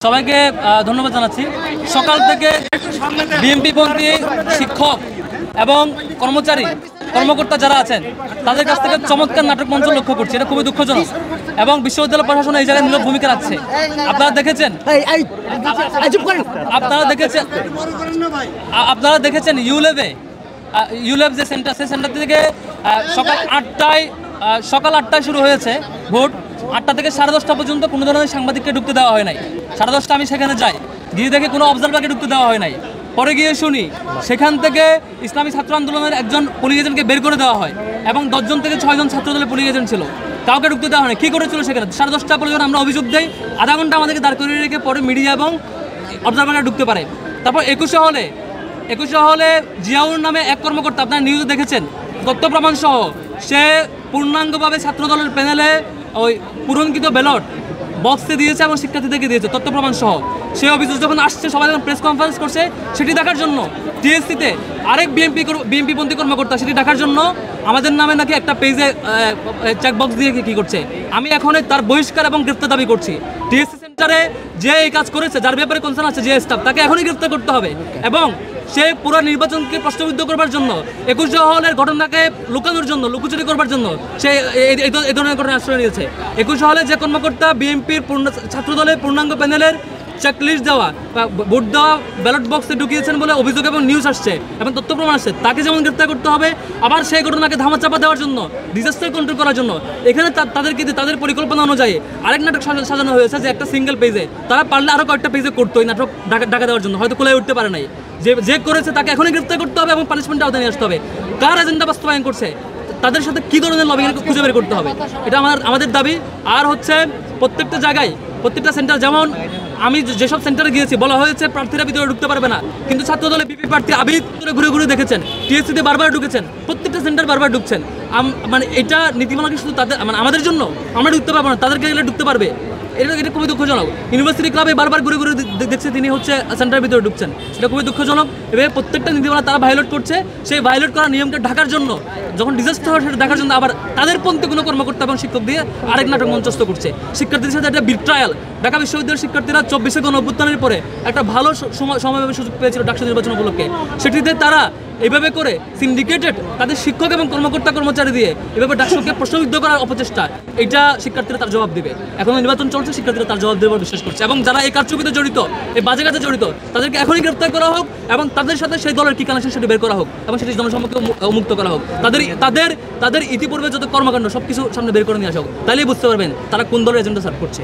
সবাইকে ধন্যবাদ জানাচ্ছি। সকাল থেকে বিএনপিপন্থী শিক্ষক এবং কর্মকর্তা যারা আছেন তাদের কাছ থেকে চমৎকার নাটক মঞ্চ লক্ষ্য করছি, এটা খুবই দুঃখজনক এবং বিশ্ববিদ্যালয় প্রশাসন এই জায়গায় নীরব ভূমিকা রাখছে। আপনারা দেখেছেন ইউলেভ যে সেন্টার, সেই সেন্টার থেকে সকাল 8টায় শুরু হয়েছে ভোট। 8টা থেকে 10:30 পর্যন্ত কোনো ধরনের সাংবাদিককে ঢুকতে দেওয়া হয় নাই। 10:30 আমি সেখানে যাই, গিয়ে দেখে কোনো অবজারভারকে ঢুকতে দেওয়া হয় নাই। পরে গিয়ে শুনি সেখান থেকে ইসলামী ছাত্র আন্দোলনের একজন পুলিশ এজেন্টকে বের করে দেওয়া হয় এবং 10 জন থেকে 6 জন ছাত্র দলের পুলিশ এজেন্ট ছিল, কাউকে ঢুকতে দেওয়া হয় না। কী করেছিল সেখানে? 10:30 পর্যন্ত আমরা অভিযোগ দেই, আধা ঘন্টা আমাদেরকে দাঁড় করিয়ে রেখে পরে মিডিয়া এবং অবজারভাররা ঢুকতে পারে। তারপর 21 হলে জিয়াউর নামে এক কর্মকর্তা, আপনারা নিউজে দেখেছেন, তথ্য প্রমাণ সহ সে পূর্ণাঙ্গভাবে ছাত্র দলের প্যানেলে ওই পূরণকৃত ব্যালট বক্সে দিয়েছে এবং শিক্ষার্থীদেরকে দিয়েছে তথ্য প্রমাণ সহ। সেই অভিযোগ যখন আসছে, সবাই যখন প্রেস কনফারেন্স করছে সেটি দেখার জন্য, টিএসসিতে আরেক বিএনপিপন্থী কর্মকর্তা সেটি দেখার জন্য আমাদের নামে নাকি একটা পেজে চেকবক্স দিয়ে কী করছে। আমি এখন তার বহিষ্কার এবং গ্রেপ্তার দাবি করছি। টিএসসি সেন্টারে যে এই কাজ করেছে, যার ব্যাপারে কনসার্ন আছে, যে স্টাফ, তাকে এখনই গ্রেপ্তার করতে হবে এবং সে পুরো নির্বাচনকে প্রশ্নবিদ্ধ করবার জন্য, 21 হলের ঘটনাকে লুকানোর জন্য, লুকোচুরি করবার জন্য সে এই ধরনের ঘটনা আশ্রয় নিয়েছে। 21 হলে যে কর্মকর্তা বিএনপির ছাত্রদলের পূর্ণাঙ্গ প্যানেলের চেকলিস্ট দেওয়া, ভোট দেওয়া ব্যালট বক্সে ঢুকিয়েছেন বলে অভিযোগ এবং নিউজ আসছে এবং তথ্য প্রমাণ আসছে, তাকে যেমন গ্রেপ্তার করতে হবে, আবার সেই ঘটনাকে ধামাচাপা দেওয়ার জন্য, ডিজাস্টার কন্ট্রোল করার জন্য এখানে তাদেরকে তাদের পরিকল্পনা অনুযায়ী আরেক নাটক সাজানো হয়েছে যে একটা সিঙ্গেল পেজে, তারা পারলে আরও কয়েকটা পেজে করতো এই নাটক ঢাকা দেওয়ার জন্য, হয়তো কোলায় উঠতে পারে নাই। যে করেছে তাকে এখনই গ্রেপ্তার করতে হবে এবং পানিশমেন্ট আওতায় নিয়ে আসতে হবে। কার এজেন্ডা বাস্তবায়ন করছে, তাদের সাথে কী ধরনের লবিং খুঁজে বের করতে হবে, এটা আমাদের দাবি। আর হচ্ছে প্রত্যেকটা জায়গায়, প্রত্যেকটা সেন্টার, যেমন আমি যেসব সেন্টারে গিয়েছি বলা হয়েছে প্রার্থীরা ভিতরে ঢুকতে পারবে না, কিন্তু ছাত্রদলে বিপি প্রার্থী আবিদ ঘুরে দেখেছেন, টিএসসিতে বারবার ঢুকেছেন, প্রত্যেকটা সেন্টার বারবার ঢুকছেন। মানে এটা নীতিমালা কি শুধু তাদের, মানে আমাদের জন্য? আমরা ঢুকতে পারবো না, তাদেরকে গেলে ঢুকতে পারবে। এটা খুবই দুঃখজনক। ইউনিভার্সিটি ক্লাবে বারবার ঘুরে দেখছে তিনি হচ্ছে সেন্টারের ভিতরে ঢুকছেন, সেটা খুবই দুঃখজনক। এভাবে প্রত্যেকটা নীতিমালা তারা ভায়োলেট করছে। সেই ভায়োলেট করা নিয়মকে ঢাকার জন্য, যখন ডিজাস্টার হয় সেটা দেখার জন্য আবার তাদের পন্থী কোনো কর্মকর্তা এবং শিক্ষক দিয়ে আরেক নাটক মঞ্চস্থ করছে। শিক্ষার্থীদের সাথে একটা বিট্রায়াল। ঢাকা বিশ্ববিদ্যালয়ের শিক্ষার্থীরা 24 গণঅভ্যুত্থানের পরে একটা ভালো সময়ের সুযোগ পেয়েছিল ডাকসু নির্বাচন উপলক্ষে, সেটিতে তারা এভাবে করে সিন্ডিকেটেড তাদের শিক্ষক এবং কর্মচারী দিয়ে এভাবে ডাকসুকে প্রশ্নবিদ্ধ করার অপচেষ্টা, এটা শিক্ষার্থীরা তার জবাব দেবে। এখন নির্বাচন চলছে, শিক্ষার্থীরা তার জবাব দেবে বিশ্বাস করছে। এবং যারা এই কারচুপিতে জড়িত, এই বাজে কাজে জড়িত, তাদেরকে এখনই গ্রেপ্তার করা হোক এবং তাদের সাথে সেই দলের কি কানেকশন সেটি বের করা হোক এবং সেটি জনসম্মুখে মুক্ত করা হোক। তাদের ইতিপূর্বে যত কর্মকাণ্ড সব কিছু সামনে বের করে নিয়ে আসা হোক, তাহলেই বুঝতে পারবেন তারা কোন দলের এজেন্ডা সার্ভ করছে।